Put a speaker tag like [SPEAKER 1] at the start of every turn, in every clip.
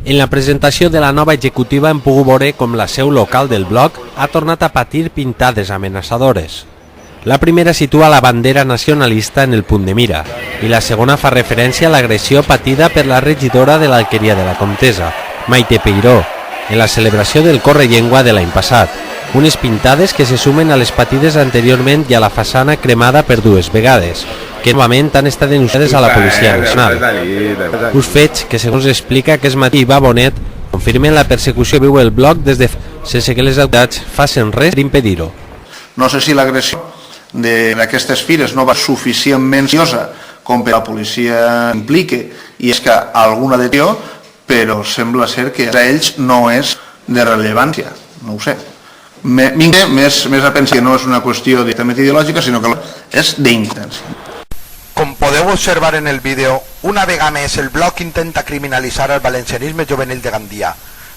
[SPEAKER 1] En la presentació de la nova executiva hem pogut veure com la seu local del bloc ha tornat a patir pintades amenaçadores. La primera situa la bandera nacionalista en el punt de mira i la segona fa referència a l'agressió patida per la regidora de l'Alqueria de la Comtessa, Maite Peiró, en la celebració del Correllengua de l'any passat. Unes pintades que se sumen a les patides anteriorment i a la façana cremada per dues vegades, que novament han estat denunciades a la Policia Nacional. Uns fets que, segons explica aquest matí Iva Bonet, confirmen la persecució viu el bloc des de sense que les autoritats facin res per impedir-ho.
[SPEAKER 2] No sé si l'agressió d'aquestes fires no va suficientment seriosa com per la policia implique i és que alguna detenció, però sembla ser que a ells no és de rellevància, no ho sé. Més a pensar que no és una qüestió directament ideològica, sinó que és d'intència.
[SPEAKER 3] Com podeu observar en el vídeo, una vegada més el bloc intenta criminalitzar el valencianisme juvenil de Gandia,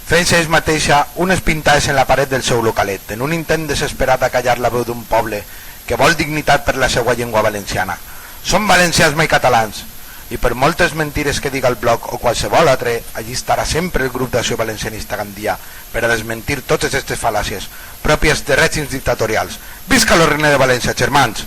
[SPEAKER 3] fent-se ells mateixa unes pintades en la paret del seu localet, en un intent desesperat de callar la veu d'un poble que vol dignitat per la seva llengua valenciana. Són valencians mai catalans, i per moltes mentires que diga el bloc o qualsevol altre, allí estarà sempre el grup d'acció valencianista Gandia per a desmentir totes aquestes fal·làcies pròpies de règims dictatorials. Visca el Regne de València, germans!